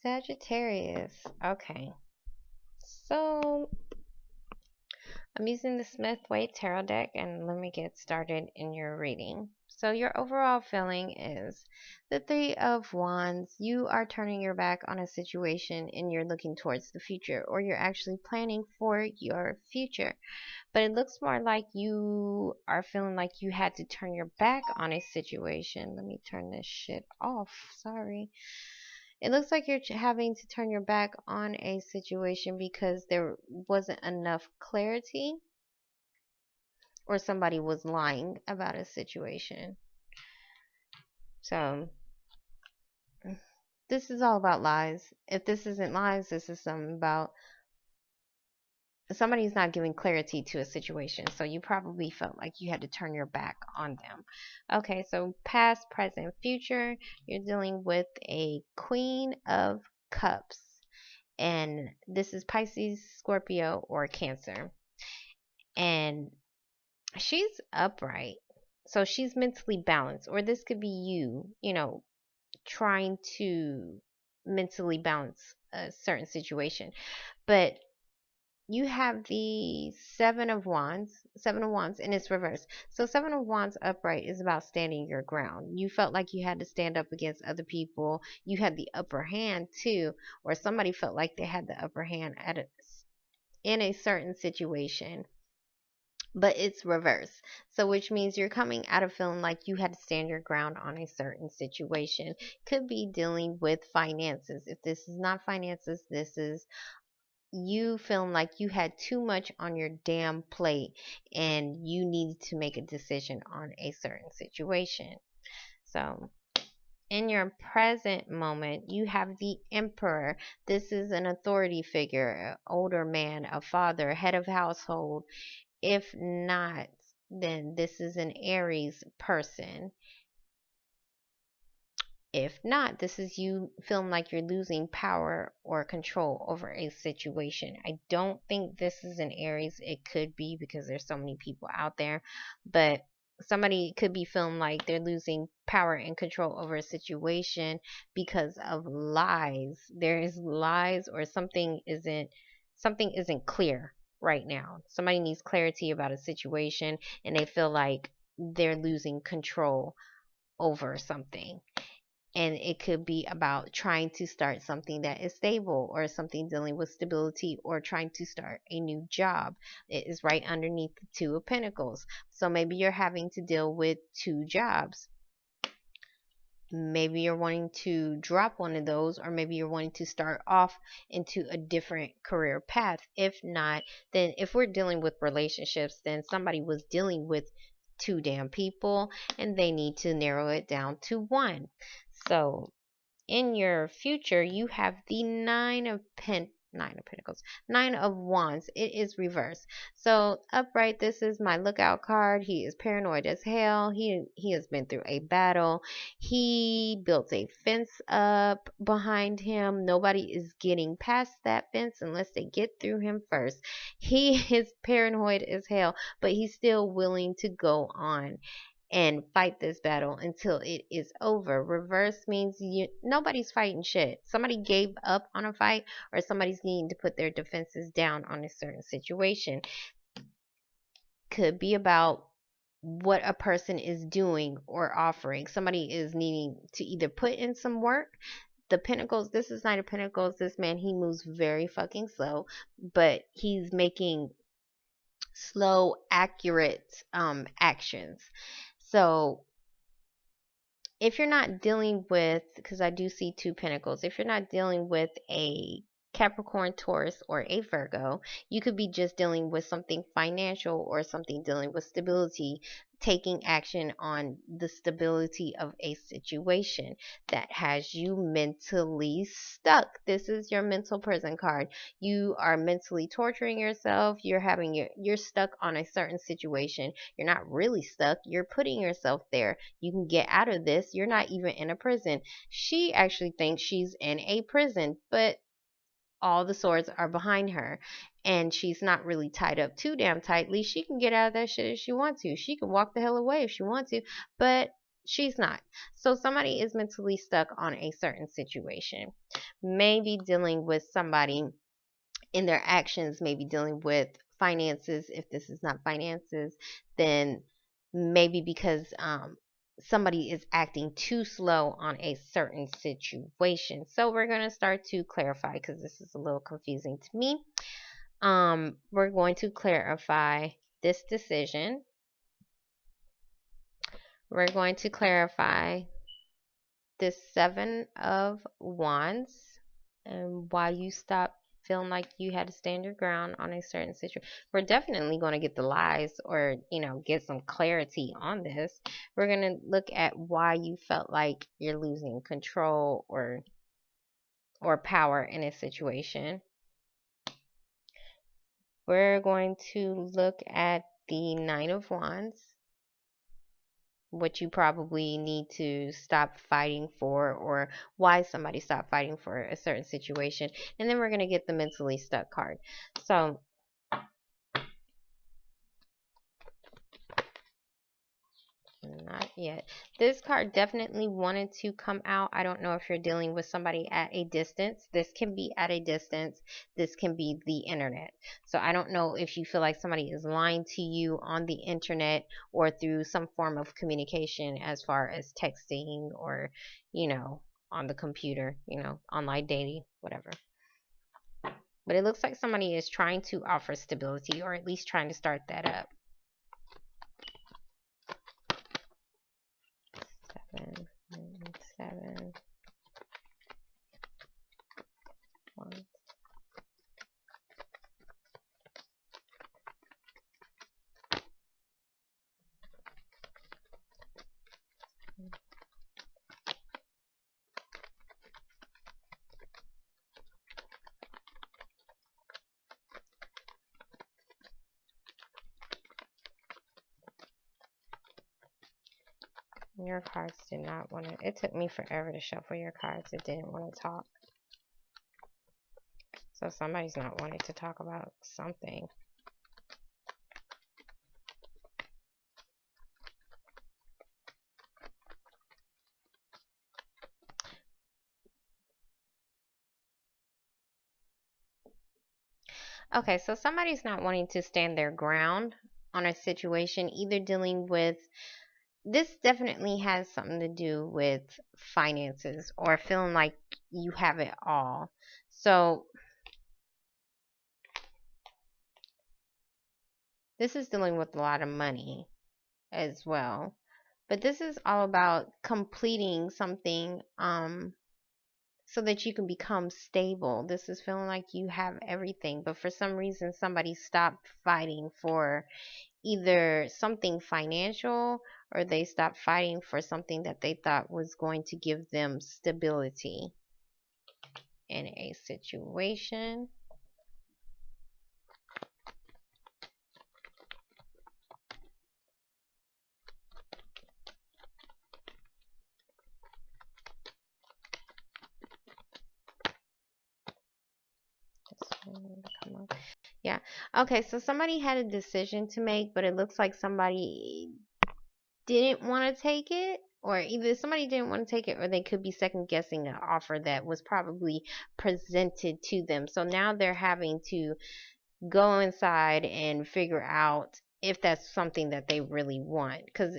Sagittarius. Okay. So I'm using the Smith Waite Tarot deck and let me get started in your reading. So your overall feeling is the Three of Wands. You are turning your back on a situation and you're looking towards the future, or you're actually planning for your future. But it looks more like you are feeling like you had to turn your back on a situation. Let me turn this shit off. Sorry. It looks like you're having to turn your back on a situation because there wasn't enough clarity, or somebody was lying about a situation. So this is all about lies. If this isn't lies, this is something about somebody's not giving clarity to a situation. So you probably felt like you had to turn your back on them. Okay, so past, present, future, you're dealing with a Queen of Cups. And this is Pisces, Scorpio, or Cancer. And she's upright. So she's mentally balanced. Or this could be you, trying to mentally balance a certain situation. But you have the Seven of Wands, and it's reversed. So Seven of Wands upright is about standing your ground. You felt like you had to stand up against other people. You had the upper hand too, or somebody felt like they had the upper hand in a certain situation. But it's reverse. So which means you're coming out of feeling like you had to stand your ground on a certain situation. Could be dealing with finances. If this is not finances, this is you feeling like you had too much on your damn plate and you needed to make a decision on a certain situation. So in your present moment, you have the Emperor. This is an authority figure, an older man, a father, head of household. If not, then this is an Aries person. If not, this is you feeling like you're losing power or control over a situation. I don't think this is an Aries. It could be because there's so many people out there, but somebody could be feeling like they're losing power and control over a situation because of lies. There is lies, or something isn't clear right now. Somebody needs clarity about a situation and they feel like they're losing control over something. And it could be about trying to start something that is stable, or something dealing with stability, or trying to start a new job. It is right underneath the Two of Pentacles. So maybe you're having to deal with two jobs. Maybe you're wanting to drop one of those, or maybe you're wanting to start off into a different career path. If not, then if we're dealing with relationships, then somebody was dealing with two damn people and they need to narrow it down to one. So in your future, you have the Nine of Pentacles, Nine of Wands. It is reversed. So upright, this is my lookout card. He is paranoid as hell. He has been through a battle. He built a fence up behind him. Nobody is getting past that fence unless they get through him first. He is paranoid as hell, but he's still willing to go on and fight this battle until it is over. Reverse means nobody's fighting shit. Somebody gave up on a fight, or somebody's needing to put their defenses down on a certain situation. Could be about what a person is doing or offering. Somebody is needing to either put in some work. The Pentacles, this is Knight of Pentacles. This man, he moves very fucking slow, but he's making slow, accurate actions. So if you're not dealing with, because I do see two Pentacles, if you're not dealing with a Capricorn, Taurus, or a Virgo, you could be just dealing with something financial, or something dealing with stability, taking action on the stability of a situation that has you mentally stuck. This is your mental prison card. You are mentally torturing yourself. You're stuck on a certain situation. You're not really stuck. You're putting yourself there. You can get out of this. You're not even in a prison. She actually thinks she's in a prison, but all the swords are behind her, and she's not really tied up too damn tightly. She can get out of that shit if she wants to. She can walk the hell away if she wants to, but She's not. So somebody is mentally stuck on a certain situation. Maybe dealing with somebody in their actions, maybe dealing with finances. If this is not finances, then maybe because somebody is acting too slow on a certain situation. So we're going to start to clarify because this is a little confusing to me. We're going to clarify this decision. We're going to clarify this Seven of Wands and why you stopped feeling like you had to stand your ground on a certain situation. We're definitely going to get the lies or, get some clarity on this. We're going to look at why you felt like you're losing control or power in a situation. We're going to look at the Nine of Wands, what you probably need to stop fighting for, or why somebody stopped fighting for a certain situation. And then we're going to get the mentally stuck card. So not yet. This card definitely wanted to come out. I don't know if you're dealing with somebody at a distance. This can be at a distance. This can be the internet. So I don't know if you feel like somebody is lying to you on the internet or through some form of communication as far as texting or, on the computer, online dating, whatever. But it looks like somebody is trying to offer stability or at least trying to start that up. 7, 1. Your cards did not want to. It took me forever to shuffle your cards. It didn't want to talk. So somebody's not wanting to talk about something. Okay, so somebody's not wanting to stand their ground on a situation, either dealing with, this definitely has something to do with finances or feeling like you have it all. So this is dealing with a lot of money as well. But this is all about completing something so that you can become stable. This is feeling like you have everything, but for some reason somebody stopped fighting for either something financial or they stopped fighting for something that they thought was going to give them stability in a situation. Yeah. Okay, so somebody had a decision to make, but it looks like somebody didn't want to take it, or either somebody didn't want to take it or they could be second guessing an offer that was probably presented to them. So now they're having to go inside and figure out if that's something that they really want, because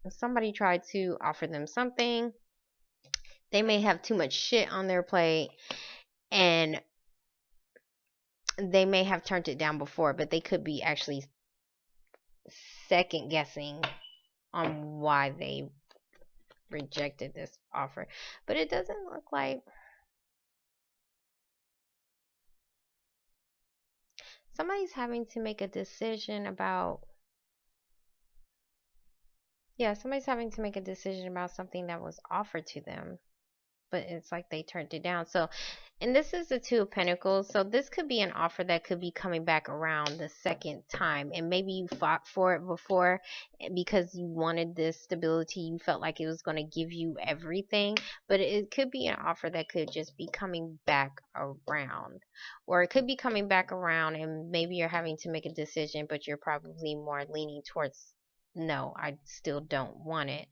somebody tried to offer them something. They may have too much shit on their plate and they may have turned it down before, but they could be actually second guessing on why they rejected this offer. But it doesn't look like somebody's having to make a decision about, somebody's having to make a decision about something that was offered to them, but it's like they turned it down. So, and this is the Two of Pentacles. So this could be an offer that could be coming back around the second time. And maybe you fought for it before because you wanted this stability. You felt like it was going to give you everything. But it could be an offer that could just be coming back around. Or it could be coming back around and maybe you're having to make a decision, but you're probably more leaning towards, no, I still don't want it.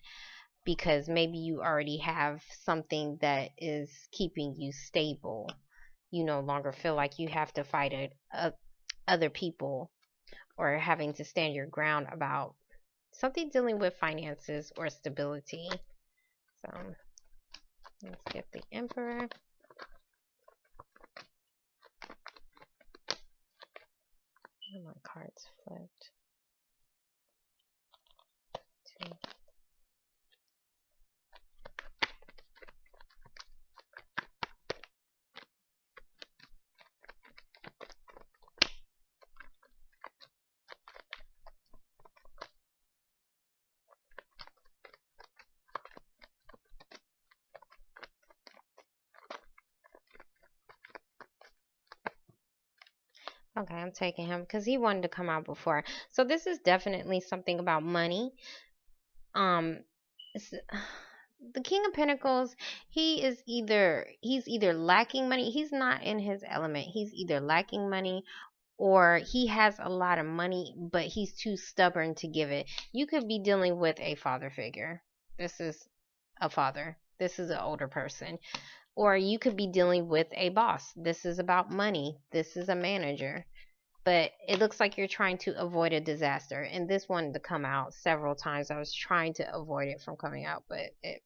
because maybe you already have something that is keeping you stable. You no longer feel like you have to fight other people or having to stand your ground about something dealing with finances or stability. So let's get the Emperor. My cards flipped. Two. Okay, I'm taking him because he wanted to come out before. So this is definitely something about money. Um, the King of Pentacles, he's either lacking money. He's not in his element. He's either lacking money or he has a lot of money, but he's too stubborn to give it. You could be dealing with a father figure. This is a father. This is an older person. Or you could be dealing with a boss. This is about money. This is a manager. But it looks like you're trying to avoid a disaster. And this wanted to come out several times. I was trying to avoid it from coming out, but it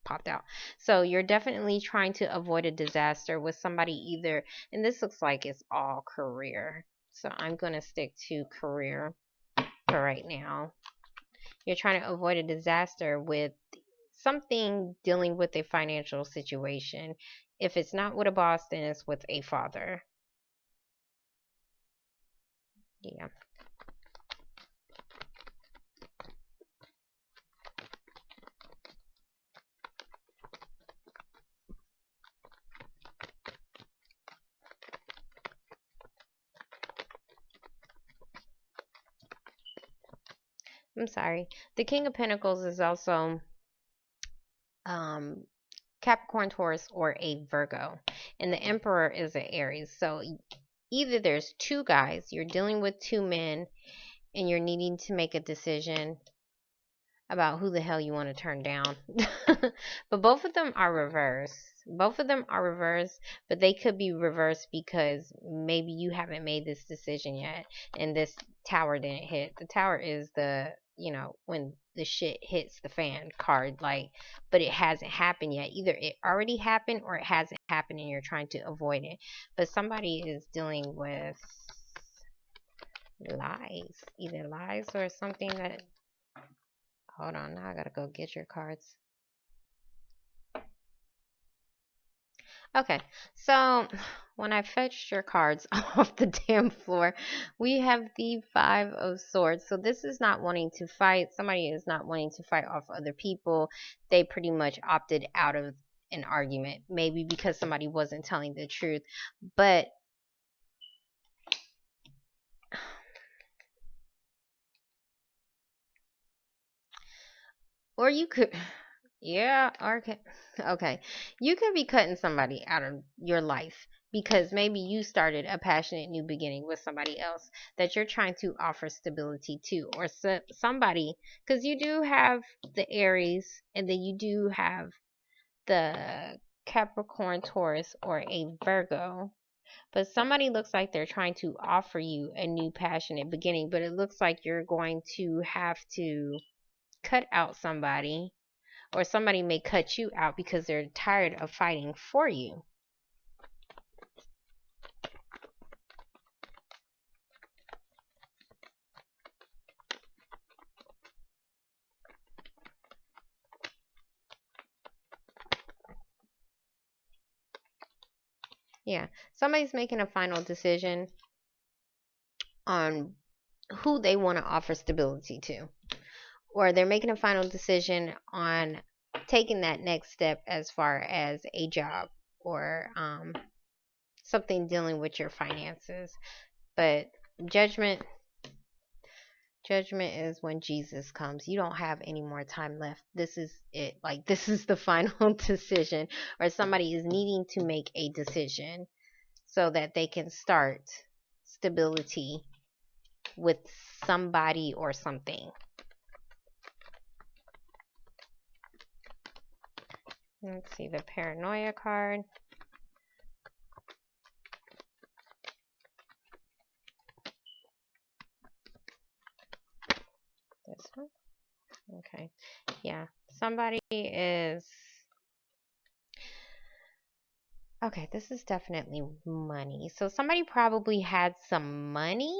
popped out. So you're definitely trying to avoid a disaster with somebody either, and this looks like it's all career. So I'm going to stick to career for right now. You're trying to avoid a disaster with something dealing with a financial situation. If it's not with a boss, then it's with a father. Yeah. I'm sorry. The King of Pentacles is also Capricorn, Taurus, or a Virgo. And the Emperor is an Aries. So either there's two guys, you're dealing with two men, and you're needing to make a decision about who the hell you want to turn down. But both of them are reversed. Both of them are reversed, but they could be reversed because maybe you haven't made this decision yet and this tower didn't hit. The tower is the, when the shit hits the fan card, like, but it hasn't happened yet. Either it already happened or it hasn't happened and you're trying to avoid it. But somebody is dealing with lies, either lies or something that, hold on, now I gotta go get your cards. Okay, so when I fetched your cards off the damn floor, we have the Five of Swords. So this is not wanting to fight. Somebody is not wanting to fight off other people. They pretty much opted out of an argument, maybe because somebody wasn't telling the truth. But or you could, yeah, okay. You could be cutting somebody out of your life because maybe you started a passionate new beginning with somebody else that you're trying to offer stability to, or somebody, because you do have the Aries and then you do have the Capricorn, Taurus, or a Virgo. But somebody looks like they're trying to offer you a new passionate beginning, but it looks like you're going to have to cut out somebody, or somebody may cut you out because they're tired of fighting for you. Yeah, somebody's making a final decision on who they want to offer stability to, or they're making a final decision on taking that next step as far as a job or something dealing with your finances. But judgment is when Jesus comes. You don't have any more time left. This is it. Like, this is the final decision, or somebody is needing to make a decision so that they can start stability with somebody or something. Let's see the paranoia card. This one. Okay. Yeah. Somebody is. Okay, this is definitely money. So somebody probably had some money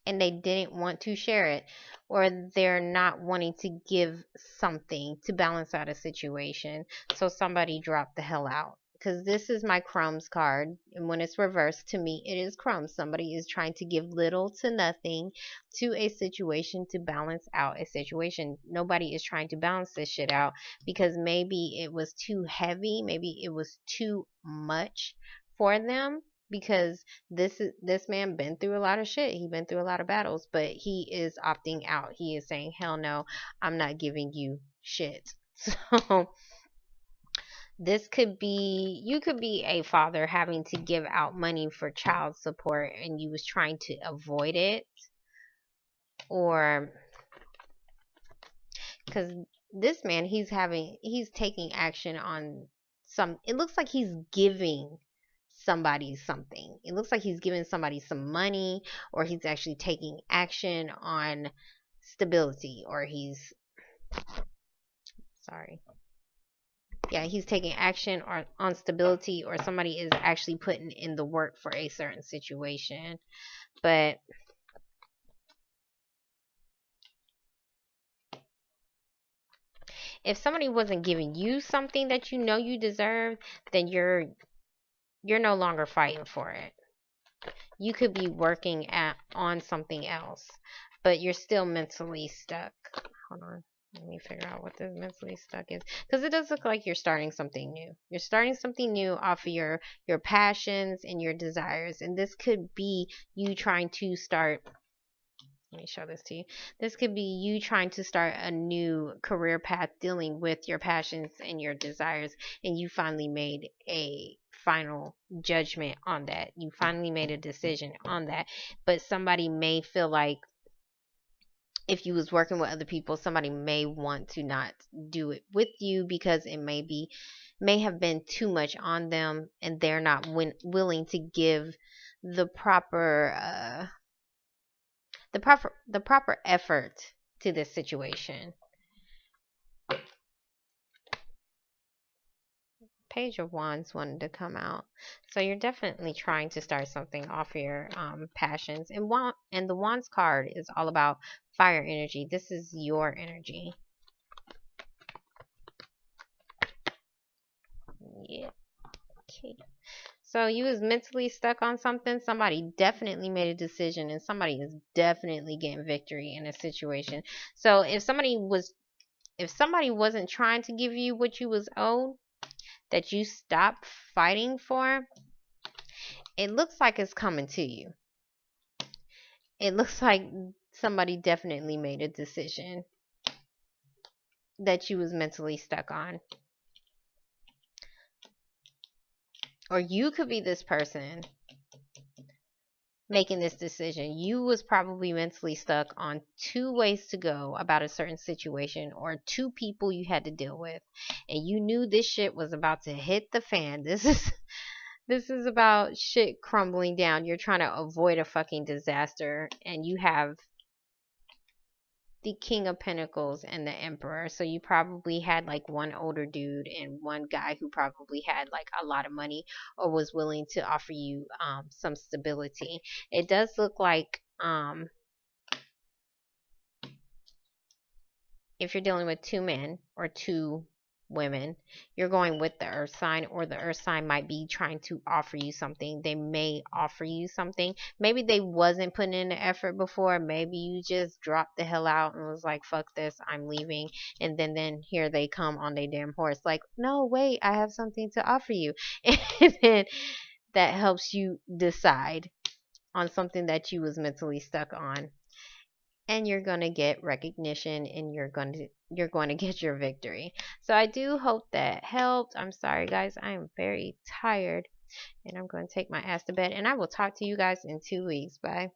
and they didn't want to share it, or they're not wanting to give something to balance out a situation. So somebody dropped the hell out. Because this is my crumbs card, and when it's reversed, to me it is crumbs. Somebody is trying to give little to nothing to a situation to balance out a situation. Nobody is trying to balance this shit out because maybe it was too heavy, maybe it was too much for them, because this man been through a lot of shit. He been through a lot of battles, but he is opting out. He is saying, hell no, I'm not giving you shit. So this could be, you could be a father having to give out money for child support and you was trying to avoid it, or because this man, he's taking action on some, it looks like he's giving somebody something. It looks like he's giving somebody some money, or he's actually taking action on stability, or he's sorry. Yeah, he's taking action or on stability, or somebody is actually putting in the work for a certain situation. But if somebody wasn't giving you something that you know you deserve, then you're no longer fighting for it. You could be working on something else, but you're still mentally stuck. Hold on. Let me figure out what this mentally stuck is. Because it does look like you're starting something new. You're starting something new off of your passions and your desires. And this could be you trying to start. Let me show this to you. This could be you trying to start a new career path dealing with your passions and your desires. And you finally made a final judgment on that. You finally made a decision on that. But somebody may feel like if you was working with other people, somebody may want to not do it with you because it may have been too much on them, and they're not willing to give the proper the proper effort to this situation. Page of Wands wanted to come out. So you're definitely trying to start something off your passions. And the Wands card is all about fire energy. This is your energy. Yeah. Okay. So you was mentally stuck on something. Somebody definitely made a decision, and somebody is definitely getting victory in a situation. So if somebody wasn't trying to give you what you was owed, that you stopped fighting for, it looks like it's coming to you. It looks like somebody definitely made a decision that you was mentally stuck on. Or you could be this person making this decision. You was probably mentally stuck on two ways to go about a certain situation, or two people you had to deal with, and you knew this shit was about to hit the fan. This is about shit crumbling down. You're trying to avoid a fucking disaster, and you have the King of Pentacles and the Emperor. So you probably had like one older dude and one guy who probably had like a lot of money or was willing to offer you some stability. It does look like if you're dealing with two men or two women, you're going with the earth sign, or the earth sign might be trying to offer you something. They may offer you something. Maybe they wasn't putting in the effort before. Maybe you just dropped the hell out and was like, fuck this, I'm leaving. And then here they come on their damn horse like, no, wait, I have something to offer you. And then that helps you decide on something that you was mentally stuck on, and you're going to get recognition, and you're going to get your victory. So I do hope that helped. I'm sorry guys, I am very tired, and I'm going to take my ass to bed, and I will talk to you guys in 2 weeks. Bye.